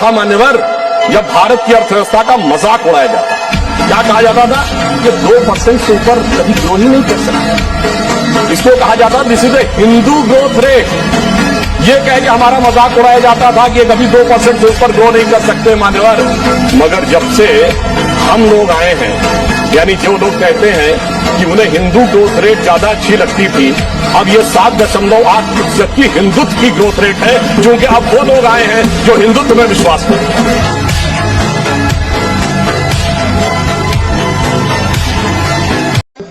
था मान्यवर, जब भारत की अर्थव्यवस्था का मजाक उड़ाया जाता था। क्या कहा जाता था कि 2% से ऊपर कभी ग्रो ही नहीं कर सकते। इसको कहा जाता this is a Hindu growth rate. ये कह के हमारा मजाक उड़ाया जाता था कि कभी 2% से ऊपर ग्रो नहीं कर सकते मान्यवर। मगर जब से हम लोग आए हैं, यानी जो लोग कहते हैं कि उन्हें हिंदू ग्रोथ रेट ज्यादा अच्छी लगती थी, अब ये 7.8% की हिंदुत्व की ग्रोथ रेट है, क्योंकि अब वो लोग आए हैं जो हिंदुत्व में विश्वास करते हैं।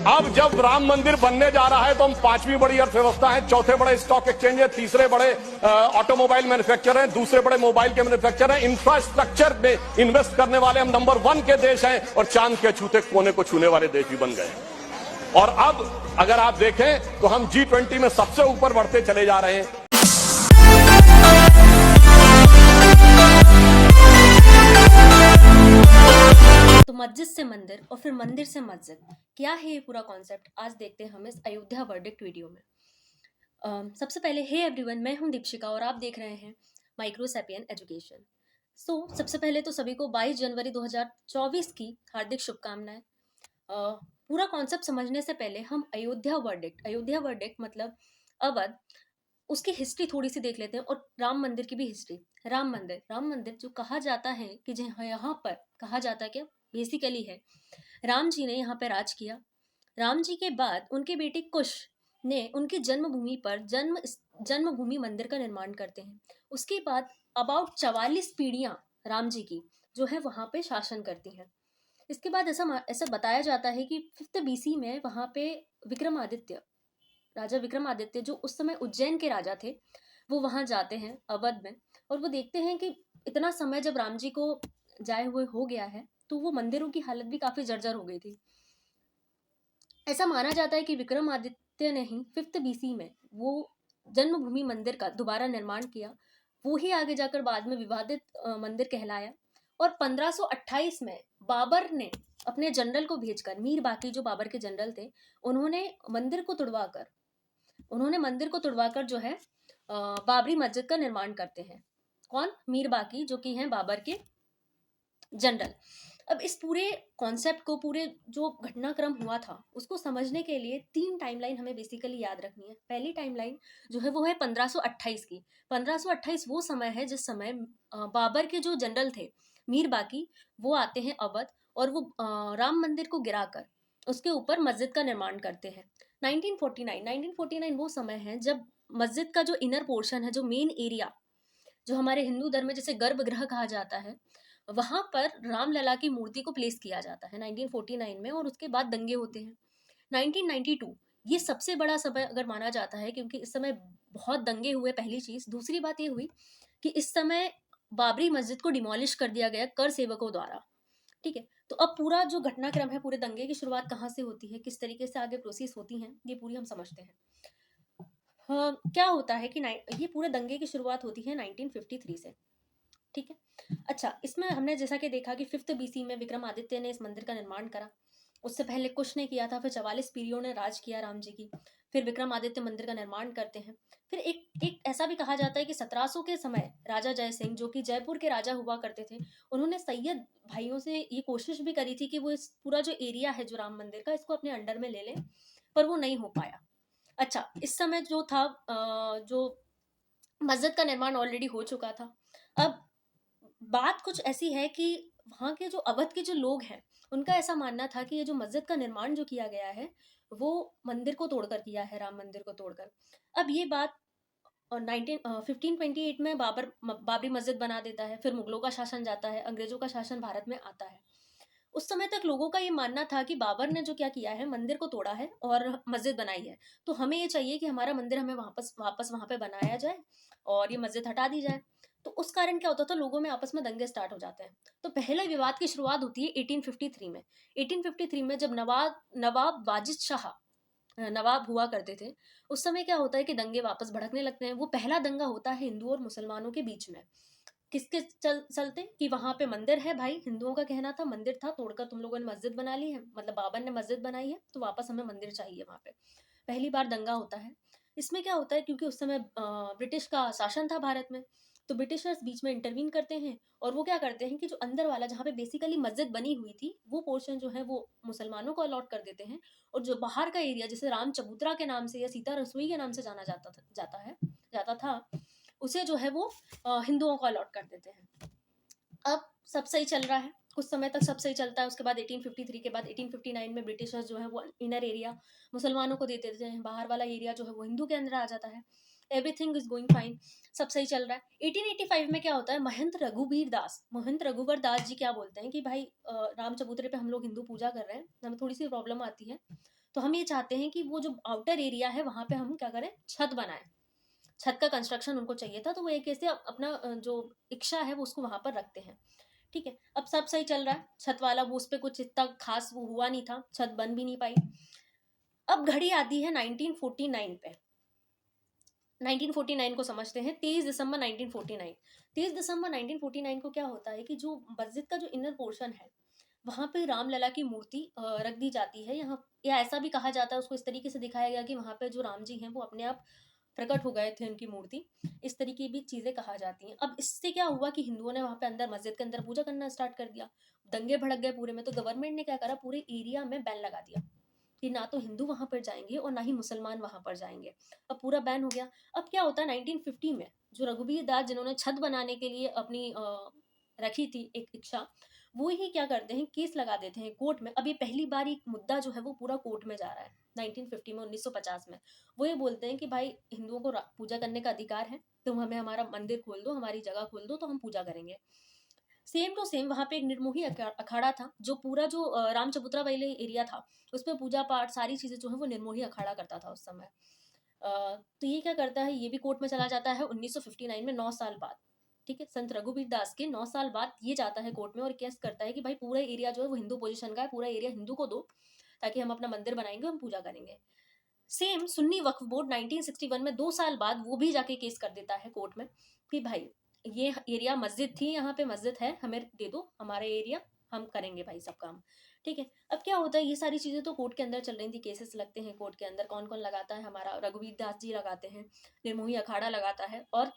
अब जब राम मंदिर बनने जा रहा है तो हम 5वीं बड़ी अर्थव्यवस्था है, चौथे बड़े स्टॉक एक्सचेंज है, तीसरे बड़े ऑटोमोबाइल मैन्युफैक्चर हैं, दूसरे बड़े मोबाइल के मैन्युफैक्चर हैं, इंफ्रास्ट्रक्चर में इन्वेस्ट करने वाले हम नंबर 1 के देश हैं और चांद के छूते कोने को छूने वाले देश भी बन गए हैं। और अब अगर आप देखें तो हम G20 में सबसे ऊपर बढ़ते चले जा रहे हैं। तो मस्जिद से मंदिर और फिर मंदिर से मस्जिद, क्या है ये पूरा कॉन्सेप्ट, आज देखते हैं हम इस अयोध्या वर्डिक्ट वीडियो में। सबसे पहले हे एवरीवन, मैं हूं दीपशिका और आप देख रहे हैं माइक्रोसैपियन एजुकेशन। सबसे पहले तो सभी को 22 जनवरी 2024 की हार्दिक शुभकामनाएं। पूरा कॉन्सेप्ट समझने से पहले हम अयोध्या वर्डिक्ट मतलब अवध, उसकी हिस्ट्री थोड़ी सी देख लेते हैं और राम मंदिर की भी हिस्ट्री। राम मंदिर जो कहा जाता है कि यहाँ पर कहा जाता है क्या, बेसिकली है राम जी ने यहाँ पे राज किया। राम जी के बाद उनके बेटे कुश ने उनकी जन्मभूमि पर जन्मभूमि मंदिर का निर्माण करते हैं। उसके बाद अबाउट 44 पीढ़ियां राम जी की जो है वहां पे शासन करती हैं। इसके बाद ऐसा बताया जाता है कि 5th BC में वहां पे राजा विक्रमादित्य जो उस समय उज्जैन के राजा थे, वो वहां जाते हैं अवध में और वो देखते हैं कि इतना समय जब राम जी को जाए हुए हो गया है तो वो मंदिरों की हालत भी काफी जर्जर हो गई थी। ऐसा माना जाता है कि विक्रमादित्य ने ही 5th BC में वो जन्मभूमि मंदिर का दोबारा निर्माण किया। वो ही आगे जाकर बाद में विवादित मंदिर कहलाया। और 1528 में बाबर ने अपने जनरल को भेजकर, मीर बाकी जो बाबर के जनरल थे, उन्होंने मंदिर को तुड़वाकर जो है बाबरी मस्जिद का निर्माण करते हैं। कौन? मीर बाकी, जो कि हैं बाबर के जनरल। अब इस पूरे कॉन्सेप्ट को, पूरे जो घटनाक्रम हुआ था उसको समझने के लिए 3 टाइमलाइन हमें बेसिकली याद रखनी है। पहली टाइमलाइन जो है वो है 1528 की। 1528 वो समय है जिस समय बाबर के जो जनरल थे मीर बाकी, वो आते हैं अवध और वो राम मंदिर को गिराकर उसके ऊपर मस्जिद का निर्माण करते हैं। 1949 वो समय है जब मस्जिद का जो इनर पोर्शन है, जो मेन एरिया, जो हमारे हिंदू धर्म में जैसे गर्भगृह कहा जाता है, वहां पर रामलला की मूर्ति को प्लेस किया जाता है 1949 में। और उसके बाद दंगे होते हैं। 1992 ये सबसे बड़ा समय अगर माना जाता है, क्योंकि इस समय बहुत दंगे हुए। पहली चीज। दूसरी बात ये हुई कि इस समय बाबरी मस्जिद को डिमोलिश कर दिया गया कर सेवकों द्वारा। ठीक है, तो अब पूरा जो घटनाक्रम है, पूरे दंगे की शुरुआत कहाँ से होती है, किस तरीके से आगे प्रोसेस होती है, ये पूरी हम समझते हैं। हाँ, क्या होता है कि ये पूरे दंगे की शुरुआत होती है 1953 से। ठीक है। अच्छा, इसमें हमने जैसा कि देखा कि 5th BC में विक्रमादित्य ने इस मंदिर का निर्माण करा। उससे पहले कुश ने किया था, फिर 44 पीढ़ियों ने राज किया राम जी की। फिर विक्रमादित्य मंदिर का निर्माण करते हैं। फिर एक ऐसा भी कहा जाता है कि 1700 के समय राजा जय सिंह, जो कि जयपुर के राजा हुआ करते थे, उन्होंने सैयद भाइयों से ये कोशिश भी करी थी कि वो इस पूरा जो एरिया है जो राम मंदिर का, इसको अपने अंडर में ले लें, पर वो नहीं हो पाया। अच्छा, इस समय जो था जो मस्जिद का निर्माण ऑलरेडी हो चुका था। अब बात कुछ ऐसी है कि वहाँ के जो अवध के जो लोग हैं, उनका ऐसा मानना था कि ये जो मस्जिद का निर्माण जो किया गया है, वो मंदिर को तोड़कर किया है, राम मंदिर को तोड़कर। अब ये बात 1528 में बाबरी मस्जिद बना देता है। फिर मुगलों का शासन जाता है, अंग्रेजों का शासन भारत में आता है। उस समय तक लोगों का ये मानना था कि बाबर ने जो क्या किया है, मंदिर को तोड़ा है और मस्जिद बनाई है, तो हमें ये चाहिए कि हमारा मंदिर हमें वापस वहां पे बनाया जाए और ये मस्जिद हटा दी जाए। तो उस कारण क्या होता था, लोगों में आपस में दंगे स्टार्ट हो जाते हैं। तो पहले विवाद की शुरुआत होती है 1853 में। 1853 में जब नवाब वाजिद शाह नवाब हुआ करते थे, उस समय क्या होता है कि दंगे वापस भड़कने लगते हैं। वो पहला दंगा होता है हिंदू और मुसलमानों के बीच में। किसके चलते कि वहां पे मंदिर है भाई, हिंदुओं का कहना था मंदिर था, तोड़कर तुम लोगों ने मस्जिद बना ली है, मतलब बाबर ने मस्जिद बनाई है, तो वापस हमें मंदिर चाहिए। वहां पे पहली बार दंगा होता है। इसमें क्या होता है, क्योंकि उस समय ब्रिटिश का शासन था भारत में, तो ब्रिटिशर्स बीच में इंटरवीन करते हैं और वो क्या करते हैं कि जो अंदर वाला जहाँ पे बेसिकली मस्जिद बनी हुई थी वो पोर्शन जो है वो मुसलमानों को अलॉट कर देते हैं, और जो बाहर का एरिया जिसे राम चबूतरा के नाम से या सीता रसोई के नाम से जाता था उसे जो है वो हिंदुओं को अलॉट कर देते हैं। अब सब सही चल रहा है, कुछ समय तक सब सही चलता है। उसके बाद 1853 के बाद 1859 में ब्रिटिशर्स जो है वो इनर एरिया मुसलमानों को दे देते हैं, बाहर वाला एरिया जो है वो हिंदू के अंदर आ जाता है। एवरीथिंग इज गोइंग फाइन, सब सही चल रहा है। 1885 में क्या होता है, महंत रघुवर दास जी क्या बोलते हैं कि भाई राम चबूतरे पे हम लोग हिंदू पूजा कर रहे हैं, हमें थोड़ी सी प्रॉब्लम आती है, तो हम ये चाहते हैं कि वो जो आउटर एरिया है वहां पे हम क्या करें, छत बनाएं। छत का कंस्ट्रक्शन उनको चाहिए था, तो वो एक ऐसे अपना जो इच्छा है वो उसको वहां पर रखते हैं। ठीक है, अब सब सही चल रहा है, छत वाला वो उस पर कुछ इतना खास वो हुआ नहीं था, छत बन भी नहीं पाई। अब घड़ी आती है 1949 पे। 1949 को समझते हैं, 23 दिसंबर 1949। 23 दिसंबर 1949 को क्या होता है कि जो मस्जिद का जो इनर पोर्शन है वहां पे रामलला की मूर्ति रख दी जाती है यहाँ, या ऐसा भी कहा जाता है, उसको इस तरीके से दिखाया गया कि वहां पे जो राम जी हैं वो अपने आप प्रकट हो गए थे, उनकी मूर्ति, इस तरीके भी चीजें कहा जाती हैं। अब इससे क्या हुआ कि हिंदुओं ने वहां पे अंदर मस्जिद के अंदर पूजा करना स्टार्ट कर दिया, दंगे भड़क गए पूरे में। तो गवर्नमेंट ने क्या करा, पूरे एरिया में बैन लगा दिया कि ना तो हिंदू वहां पर जाएंगे और ना ही मुसलमान वहां पर जाएंगे। अब पूरा बैन हो गया। अब क्या होता है 1950 में जो रघुवीर दास जिन्होंने छत बनाने के लिए अपनी रखी थी एक इच्छा, वो ही क्या करते हैं, केस लगा देते हैं कोर्ट में। अब ये पहली बार एक मुद्दा जो है वो पूरा कोर्ट में जा रहा है 1950 में, 1950 में। वो ये बोलते हैं कि भाई हिंदुओं को पूजा करने का अधिकार है, तुम हमें हमारा मंदिर खोल दो, हमारी जगह खोल दो, तो हम पूजा करेंगे। सेम टू सेम वहां पे एक निर्मोही अखाड़ा था, जो पूरा जो राम चबूतरा वाले एरिया था उसमें पूजा पाठ सारी चीजें जो है वो निर्मोही अखाड़ा करता था उस समय। तो ये क्या करता है, ये भी कोर्ट में चला जाता है 1959 में, 9 साल बाद। ठीक है, संत रघुवीर दास के 9 साल बाद ये जाता है कोर्ट में और केस करता है कि भाई पूरा एरिया जो है वो हिंदू पोजीशन का है, पूरा एरिया हिंदू को दो ताकि हम अपना मंदिर बनाएंगे, हम पूजा करेंगे। सेम सुन्नी वक्फ बोर्ड 1961 में 2 साल बाद वो भी जाके केस कर देता है कोर्ट में कि भाई ये एरिया मस्जिद थी, यहाँ पे मस्जिद है, हमें दे दो हमारे एरिया, हम करेंगे भाई सब काम। ठीक है, अब क्या होता है, ये सारी चीजें तो कोर्ट के अंदर चल रही थी, केसेस लगते हैं कोर्ट के अंदर। कौन कौन लगाता है, हमारा रघुवीर दास जी लगाते हैं, निर्मोही अखाड़ा लगाता है, और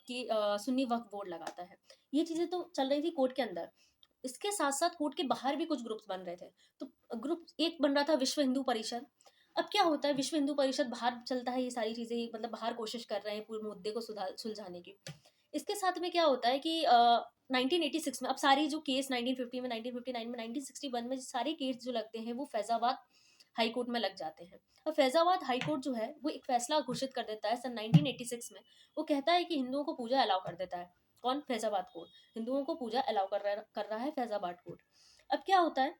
सुन्नी वक्फ बोर्ड लगाता है। ये चीजें तो चल रही थी कोर्ट के अंदर। इसके साथ साथ कोर्ट के बाहर भी कुछ ग्रुप्स बन रहे थे। तो ग्रुप एक बन रहा था विश्व हिंदू परिषद। अब क्या होता है, विश्व हिंदू परिषद बाहर चलता है, ये सारी चीजें मतलब बाहर कोशिश कर रहे हैं पूरे मुद्दे को सुलझाने की। इसके साथ में क्या होता है कि 1986 में अब सारी जो केस 1950 में, 1959 में, 1961 में सारे केस जो लगते हैं वो फैजाबाद हाई कोर्ट में लग जाते हैं। और फैजाबाद हाई कोर्ट जो है वो एक फैसला घोषित कर देता है सन 1986 में। वो कहता है कि हिंदुओं को पूजा अलाउ कर देता है। कौन? फैजाबाद कोर्ट। हिंदुओं को पूजा अलाउ कर रहा है फैजाबाद कोर्ट। अब क्या होता है,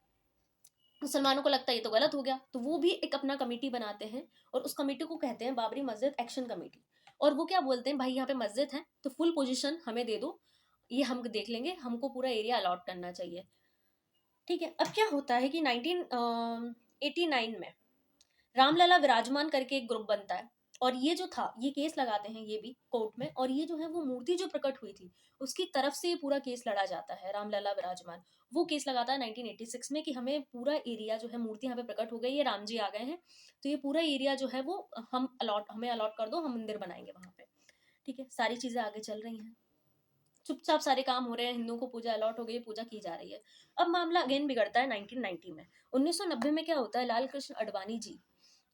मुसलमानों को लगता है ये तो गलत हो गया, तो वो भी एक अपना कमेटी बनाते हैं और उस कमेटी को कहते हैं बाबरी मस्जिद एक्शन कमेटी। और वो क्या बोलते हैं, भाई यहाँ पे मस्जिद है तो फुल पोजीशन हमें दे दो, ये हम देख लेंगे, हमको पूरा एरिया अलॉट करना चाहिए। ठीक है, अब क्या होता है कि 1989 में रामलला विराजमान करके एक ग्रुप बनता है, और ये जो था ये केस लगाते हैं ये भी कोर्ट में, और ये जो है वो मूर्ति जो प्रकट हुई थी उसकी तरफ से ये पूरा केस लड़ा जाता है। रामलला विराजमान वो केस लगाता है 1986 में कि हमें पूरा एरिया जो है, मूर्ति यहाँ पे प्रकट हो गई है, राम जी आ गए हैं, तो ये पूरा एरिया जो है वो हमें अलॉट कर दो, हम मंदिर बनाएंगे वहां पे। ठीक है, सारी चीजें आगे चल रही हैं, चुपचाप सारे काम हो रहे हैं, हिंदुओं को पूजा अलॉट हो गई, पूजा की जा रही है। अब मामला अगेन बिगड़ता है 1990 में। 1990 में क्या होता है, लाल कृष्ण अडवाणी जी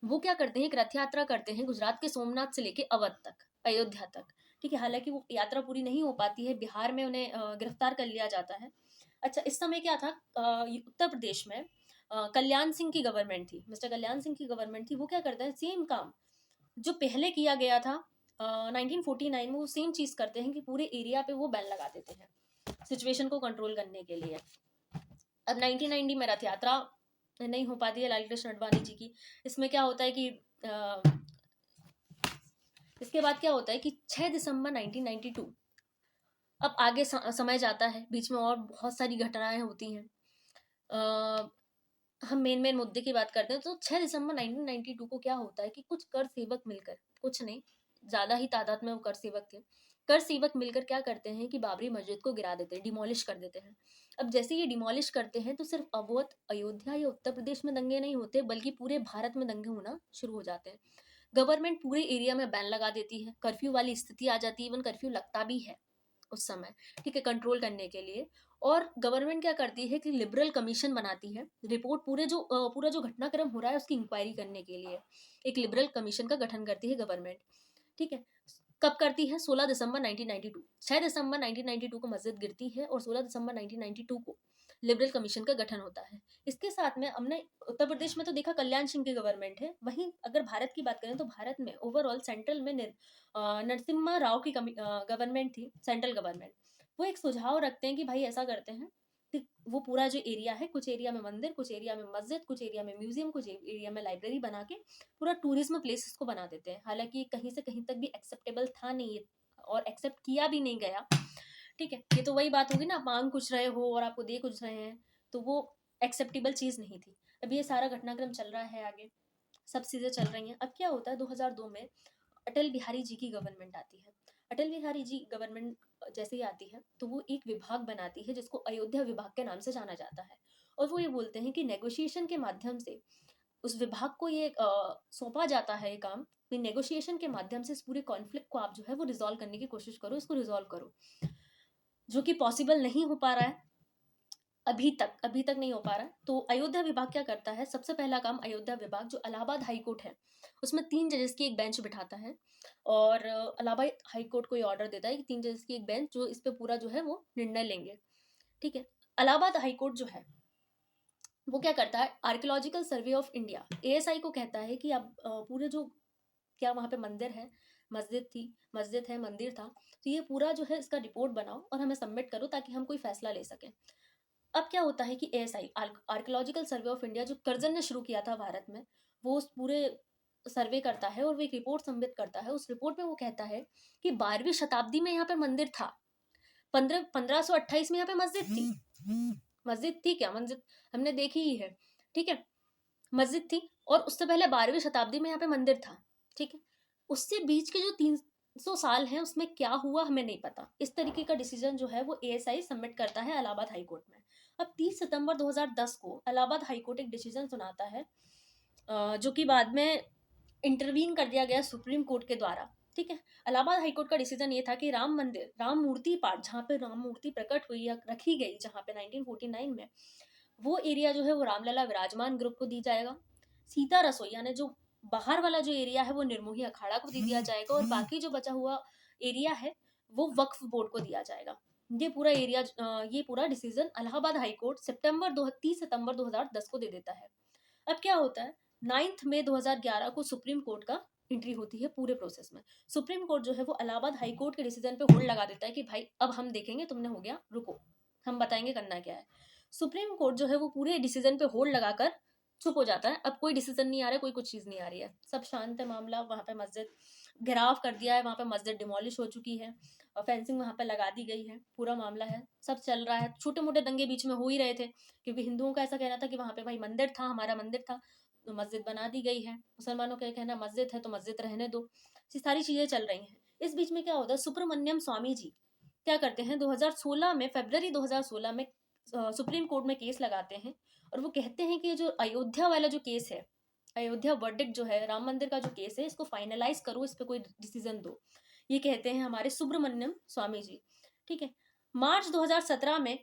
वो क्या करते हैं, एक रथ यात्रा करते हैं गुजरात के सोमनाथ से लेके अवध तक, अयोध्या तक। ठीक है, हालांकि वो यात्रा पूरी नहीं हो पाती है, बिहार में उन्हें गिरफ्तार कर लिया जाता है। अच्छा, इस समय क्या था, उत्तर प्रदेश में कल्याण सिंह की गवर्नमेंट थी, मिस्टर कल्याण सिंह की गवर्नमेंट थी। वो क्या करते हैं, सेम काम जो पहले किया गया था 1949 में, वो सेम चीज करते हैं कि पूरे एरिया पे वो बैन लगा देते हैं सिचुएशन को कंट्रोल करने के लिए। अब 1990 में रथ यात्रा नहीं हो पाती है लाल कृष्ण अडवाणी जी की। इसमें क्या होता है कि इसके बाद क्या होता है कि 6 दिसंबर 1992, अब आगे समय जाता है, बीच में और बहुत सारी घटनाएं होती हैं। हम मेन मुद्दे की बात करते हैं तो 6 दिसंबर 1992 को क्या होता है कि कुछ कर सेवक मिलकर, कुछ नहीं ज्यादा ही तादाद में वो कर सेवक थे, कर सेवक मिलकर क्या करते हैं कि बाबरी मस्जिद को गिरा देते हैं, डिमोलिश कर देते हैं। अब जैसे ये डिमोलिश करते हैं तो सिर्फ अवध, अयोध्या या उत्तर प्रदेश में दंगे नहीं होते, बल्कि पूरे भारत में दंगे होना शुरू हो जाते हैं। गवर्नमेंट पूरे एरिया में बैन लगा देती है, कर्फ्यू वाली स्थिति आ जाती है, इवन कर्फ्यू लगता भी है। उस समय, ठीक है, कंट्रोल करने के लिए। और गवर्नमेंट क्या करती है कि लिबरल कमीशन बनाती है, रिपोर्ट पूरा जो घटनाक्रम हो रहा है उसकी इंक्वायरी करने के लिए एक लिबरल कमीशन का गठन करती है गवर्नमेंट, ठीक है। कब करती है? 16 दिसंबर 1992। 6 दिसंबर 1992 को मस्जिद गिरती है और 16 दिसंबर 1992 को लिबरल कमीशन का गठन होता है। इसके साथ में हमने उत्तर प्रदेश में तो देखा कल्याण सिंह की गवर्नमेंट है, वहीं अगर भारत की बात करें तो भारत में ओवरऑल सेंट्रल में नरसिम्हा राव की गवर्नमेंट थी, सेंट्रल गवर्नमेंट। वो एक सुझाव रखते हैं कि भाई ऐसा करते हैं कि वो पूरा जो एरिया है, कुछ एरिया में मंदिर, कुछ एरिया में मस्जिद, कुछ एरिया में म्यूजियम, कुछ एरिया में लाइब्रेरी बना के पूरा टूरिज्म प्लेसेस को बना देते हैं। हालांकि कहीं से कहीं तक भी एक्सेप्टेबल था नहीं और एक्सेप्ट किया भी नहीं गया, ठीक है। ये तो वही बात होगी ना, आप मांग कुछ रहे हो और आपको दे कुछ रहे हैं, तो वो एक्सेप्टेबल चीज नहीं थी। अब ये सारा घटनाक्रम चल रहा है आगे, सब चीजें चल रही हैं। अब क्या होता है, 2002 में अटल बिहारी जी की गवर्नमेंट आती है। अटल बिहारी जी गवर्नमेंट जैसे ही आती है तो वो एक विभाग बनाती है जिसको अयोध्या विभाग के नाम से जाना जाता है। और वो ये बोलते हैं कि नेगोशिएशन के माध्यम से उस विभाग को ये सौंपा जाता है ये काम कि नेगोशिएशन के माध्यम से इस पूरे कॉन्फ्लिक्ट को आप जो है वो रिजॉल्व करने की कोशिश करो, इसको रिजॉल्व करो, जो कि पॉसिबल नहीं हो पा रहा है अभी तक नहीं हो पा रहा है। तो अयोध्या विभाग क्या करता है, सबसे पहला काम अयोध्या विभाग जो इलाहाबाद हाई कोर्ट है उसमें 3 जजेस की एक बेंच बिठाता है और इलाहाबाद हाई कोर्ट को ये ऑर्डर देता है कि 3 जजेस की एक बेंच जो इस पे पूरा जो है वो निर्णय लेंगे, ठीक है। इलाहाबाद हाई कोर्ट जो है वो क्या करता है, archaeological survey of India ASI को कहता है कि आप पूरे जो क्या वहाँ पे मंदिर है, मस्जिद है, मंदिर था, तो ये पूरा जो है इसका रिपोर्ट बनाओ और हमें सबमिट करो ताकि हम कोई फैसला ले सकें। अब क्या होता है कि ASI archaeological survey of India जो कर्जन ने शुरू किया था भारत में, वो उस पूरे सर्वे करता है और वो एक रिपोर्ट सबमिट करता है। उस रिपोर्ट में वो कहता है कि 12वीं शताब्दी में यहाँ पे मंदिर था, 1528 में यहाँ पे मस्जिद थी क्या, मस्जिद हमने देखी ही है, ठीक है, मस्जिद थी। और उससे पहले 12वीं शताब्दी में यहाँ पे मंदिर था, ठीक है। उससे बीच के जो 300 साल हैं उसमें क्या हुआ हमें नहीं पता। इस तरीके का डिसीजन जो है वो एएसआई सबमिट करता है इलाहाबाद हाई कोर्ट में। अब 30 सितंबर 2010 को इलाहाबाद हाई कोर्ट एक डिसीजन सुनाता है जो कि बाद में इंटरवीन कर दिया गया सुप्रीम कोर्ट के द्वारा, ठीक है। इलाहाबाद हाई कोर्ट का डिसीजन ये था कि राम मंदिर, राम मूर्ति पाठ जहाँ पे राम मूर्ति प्रकट हुई या रखी गई जहाँ पे 1949 में, वो एरिया जो है वो रामलला विराजमान ग्रुप को दी जाएगा। सीता रसोई यानी जो बाहर वाला जो एरिया है वो निर्मोही अखाड़ा को दे दिया जाएगा और बाकी जो बचा हुआ एरिया है वो वक्फ बोर्ड को दिया जाएगा। ये पूरा डिसीजन इलाहाबाद हाई कोर्ट 30 सितंबर 2010 को दे देता है। अब क्या होता है, 9 मई 2011 को सुप्रीम कोर्ट का एंट्री होती है पूरे प्रोसेस में। सुप्रीम कोर्ट जो है वो इलाहाबाद हाई कोर्ट के डिसीजन पे होल्ड लगा देता है कि भाई अब हम देखेंगे, तुमने हो गया, रुको, हम बताएंगे करना क्या है। सुप्रीम कोर्ट जो है वो पूरे डिसीजन पे होल्ड लगाकर चुप हो जाता है। अब कोई डिसीजन नहीं आ रहा है, कोई कुछ चीज नहीं आ रही है, सब शांत है मामला। वहां पे मस्जिद घेराव कर दिया है, वहां पे मस्जिद डिमोलिश हो चुकी है और फेंसिंग वहां पे लगा दी गई है, पूरा मामला है, सब चल रहा है। छोटे मोटे दंगे बीच में हो ही रहे थे क्योंकि हिंदुओं का ऐसा कहना था कि वहां पे भाई मंदिर था, हमारा मंदिर था, तो मस्जिद बना दी गई है। मुसलमानों का कहना मस्जिद है तो मस्जिद रहने दो। ये सारी चीजें चल रही हैं। इस बीच में क्या होता है, सुब्रमण्यम स्वामी जी क्या करते हैं, 2016 में, फरवरी 2016 में सुप्रीम कोर्ट में केस लगाते हैं और वो कहते हैं कि जो अयोध्या वाला जो केस है, अयोध्या वर्डिक्ट जो है, राम मंदिर का जो केस है, इसको फाइनलाइज करो, इस पे कोई डिसीजन दो। ये कहते हैं हमारे सुब्रमण्यम स्वामी जी, ठीक है। मार्च 2017 में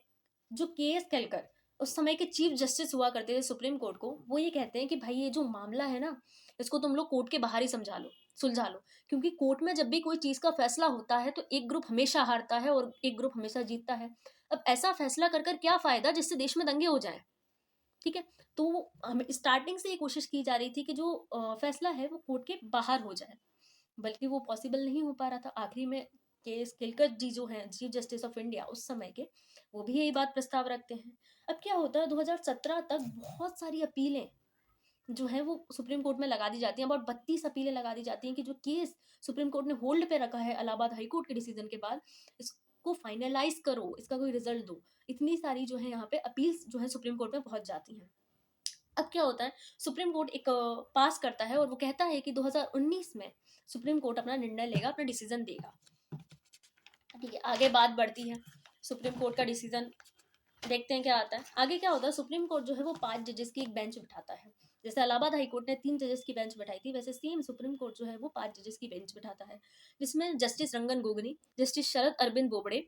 जो केएस केलकर उस समय के चीफ जस्टिस हुआ करते थे सुप्रीम कोर्ट को, वो ये कहते हैं कि भाई ये जो मामला है ना, इसको तुम लोग कोर्ट के बाहर ही सुलझा लो, क्योंकि कोर्ट में जब भी कोई चीज का फैसला होता है तो एक ग्रुप हमेशा हारता है और एक ग्रुप हमेशा जीतता है। अब ऐसा फैसला कर क्या फायदा जिससे देश में दंगे हो जाए, ठीक है। तो हम स्टार्टिंग से ये कोशिश की जा रही थी कि जो फैसला है वो कोर्ट के बाहर हो जाए, बल्कि वो पॉसिबल नहीं हो पा रहा था। आखिरी में केएस केलकर जी जो हैं चीफ जस्टिस ऑफ इंडिया उस समय के, वो भी यही बात प्रस्ताव रखते हैं। अब क्या होता है, 2017 तक बहुत सारी अपीलें जो है वो सुप्रीम कोर्ट में लगा दी जाती हैं, अबाउट 32 अपीलें लगा दी जाती हैं कि जो केस सुप्रीम कोर्ट ने होल्ड पे रखा है इलाहाबाद हाई कोर्ट के डिसीजन के बाद, इसको फाइनलाइज करो, इसका कोई रिजल्ट दो। इतनी सारी जो है यहाँ पे अपील्स जो है सुप्रीम कोर्ट में पहुंच जाती हैं। अब क्या होता है, सुप्रीम कोर्ट एक पास करता है और वो कहता है कि 2019 में सुप्रीम कोर्ट अपना निर्णय लेगा, अपना डिसीजन देगा, ठीक है। आगे बात बढ़ती है, सुप्रीम कोर्ट का डिसीजन देखते हैं क्या आता है आगे। क्या होता है, सुप्रीम कोर्ट जो है वो 5 जजेस की एक बेंच बिठाता है। जैसे इलाहाबाद हाई कोर्ट ने 3 जजेस की बेंच बिठाई थी, वैसे सेम सुप्रीम कोर्ट जो है वो 5 जजेस की बेंच बिठाता है, जिसमें जस्टिस रंगन गोगोई, जस्टिस शरद अरविंद बोबड़े,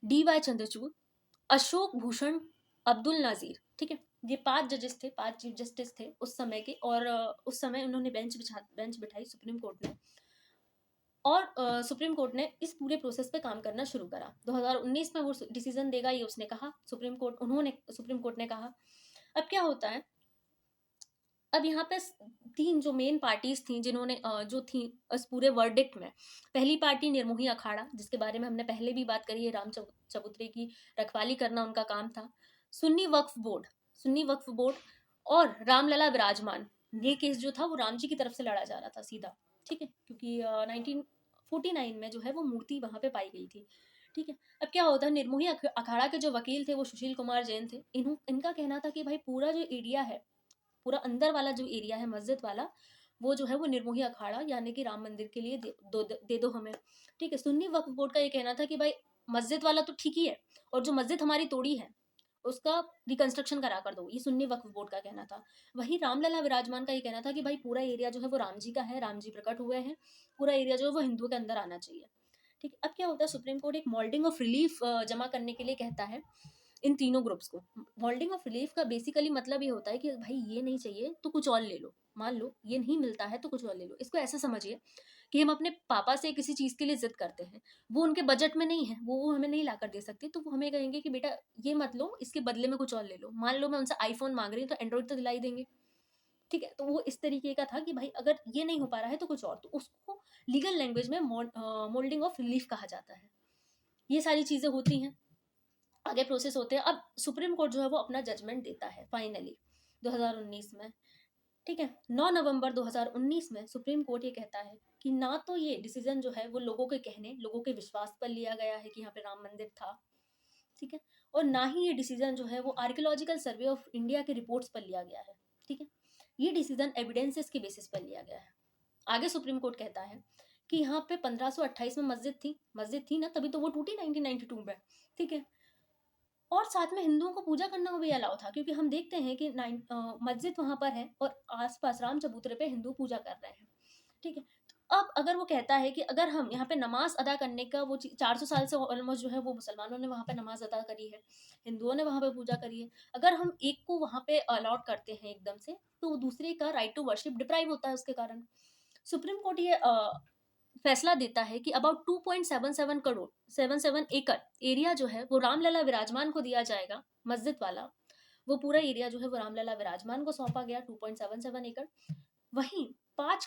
DY चंद्रचूड़, अशोक भूषण, अब्दुल नाजीर। ठीक है, ये 5 जजेस थे, 5 चीफ जस्टिस थे उस समय के। और उस समय उन्होंने बेंच बिठाई सुप्रीम कोर्ट ने। और सुप्रीम कोर्ट ने इस पूरे प्रोसेस पे काम करना शुरू करा। 2019 में वो डिसीजन देगा, ये उसने कहा, सुप्रीम कोर्ट ने कहा। अब क्या होता है, अब यहाँ पे 3 जो मेन पार्टीज थी जिन्होंने जो थी इस पूरे वर्डिक्ट में। पहली पार्टी निर्मोही अखाड़ा, जिसके बारे में हमने पहले भी बात करी है, राम चबूतरे की रखवाली करना उनका काम था। सुन्नी वक्फ बोर्ड और रामलला विराजमान। ये केस जो था वो राम जी की तरफ से लड़ा जा रहा था सीधा। ठीक है, क्योंकि 1949 में जो है वो मूर्ति वहां पे पाई गई थी। ठीक है, अब क्या होता है, निर्मोही अखाड़ा के जो वकील थे वो सुशील कुमार जैन थे। इनका कहना था कि भाई पूरा जो एरिया है, पूरा अंदर वाला जो एरिया है मस्जिद वाला, वो जो है वो निर्मोही अखाड़ा यानी कि राम मंदिर के लिए दे दो हमें। ठीक है, सुन्नी वक्फ बोर्ड का ये कहना था कि भाई मस्जिद वाला तो ठीक ही है, और जो मस्जिद हमारी तोड़ी है उसका रिकंस्ट्रक्शन करा कर दो, ये सुन्नी वक्फ बोर्ड का कहना था। वही रामलला विराजमान का ये कहना था कि भाई पूरा एरिया जो है वो राम जी का है, राम जी प्रकट हुए हैं, पूरा एरिया जो है वो हिंदुओं के अंदर आना चाहिए। ठीक है, अब क्या होता है, सुप्रीम कोर्ट एक मोल्डिंग ऑफ रिलीफ जमा करने के लिए कहता है इन तीनों ग्रुप्स को। होल्डिंग ऑफ रिलीफ का बेसिकली मतलब ये होता है कि भाई ये नहीं चाहिए तो कुछ और ले लो, मान लो ये नहीं मिलता है तो कुछ और ले लो। इसको ऐसे समझिए कि हम अपने पापा से किसी चीज़ के लिए जिद करते हैं, वो उनके बजट में नहीं है, वो हमें नहीं ला कर दे सकते, तो वो हमें कहेंगे कि बेटा ये मत लो, इसके बदले में कुछ और ले लो। मान लो मैं उनसे आईफोन मांग रही हूँ तो एंड्रॉइड तो दिलाई देंगे। ठीक है, तो वो इस तरीके का था कि भाई अगर ये नहीं हो पा रहा है तो कुछ और, तो उसको लीगल लैंग्वेज में मोल्डिंग ऑफ रिलीफ कहा जाता है। ये सारी चीज़ें होती हैं, आगे प्रोसेस होते हैं। अब सुप्रीम कोर्ट जो है वो अपना जजमेंट देता है फाइनली 2019 में। ठीक है, 9 नवंबर 2019 में सुप्रीम कोर्ट ये कहता है कि ना तो ये डिसीजन जो है वो लोगों के कहने, लोगों के विश्वास पर लिया गया है कि यहाँ पे राम मंदिर था। ठीक है, और ना ही ये डिसीजन जो है वो आर्कियोलॉजिकल सर्वे ऑफ इंडिया के रिपोर्ट्स पर लिया गया है। ठीक है, ये डिसीजन एविडेंसेस के बेसिस पर लिया गया है। आगे सुप्रीम कोर्ट कहता है कि यहाँ पे 1528 में मस्जिद थी ना, तभी तो वो टूटी 1992 में। ठीक है, और साथ में हिंदुओं को पूजा करना भी अलाउ था, क्योंकि हम देखते हैं कि मस्जिद वहां पर है और आसपास राम चबूतरे पे हिंदू पूजा कर रहे हैं। ठीक है, तो अब अगर वो कहता है कि अगर हम यहाँ पे नमाज अदा करने का, वो 400 साल से ऑलमोस्ट जो है वो मुसलमानों ने वहाँ पे नमाज अदा करी है, हिंदुओं ने वहाँ पे पूजा करी है, अगर हम एक को वहाँ पे अलॉट करते हैं एकदम से, तो दूसरे का राइट टू वर्शिप डिप्राइव होता है उसके कारण। सुप्रीम कोर्ट ये फैसला देता है कि अबाउट 2.77 करोड़ 77 एकड़ एरिया जो है वो रामलला विराजमान को दिया जाएगा, मस्जिद वाला। वो पूरा एरिया जो है वो रामलला विराजमान को सौंपा गया, 2.77 एकड़। वहीं 5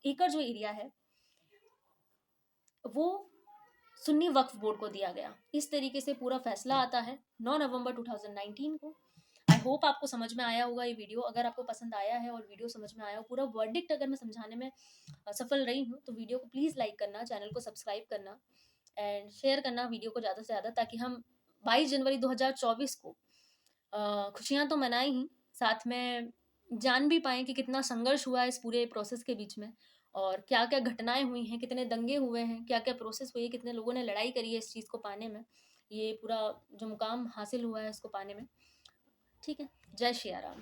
एकड़ जो एरिया है वो सुन्नी वक्फ बोर्ड को दिया गया। इस तरीके से पूरा फैसला आता है 9 नवंबर 2019 को। आई होप आपको समझ में आया होगा ये वीडियो। अगर आपको पसंद आया है और वीडियो समझ में आया हो, पूरा वर्डिक्ट अगर मैं समझाने में सफल रही हूँ, तो वीडियो को प्लीज़ लाइक करना, चैनल को सब्सक्राइब करना एंड शेयर करना वीडियो को ज़्यादा से ज़्यादा, ताकि हम 22 जनवरी 2024 को खुशियाँ तो मनाएं ही, साथ में जान भी पाएँ कि कितना संघर्ष हुआ है इस पूरे प्रोसेस के बीच में, और क्या क्या घटनाएं हुई हैं, कितने दंगे हुए हैं, क्या क्या प्रोसेस हुई है, कितने लोगों ने लड़ाई करी है इस चीज़ को पाने में, ये पूरा जो मुकाम हासिल हुआ है इसको पाने में। ठीक है, जय श्री राम।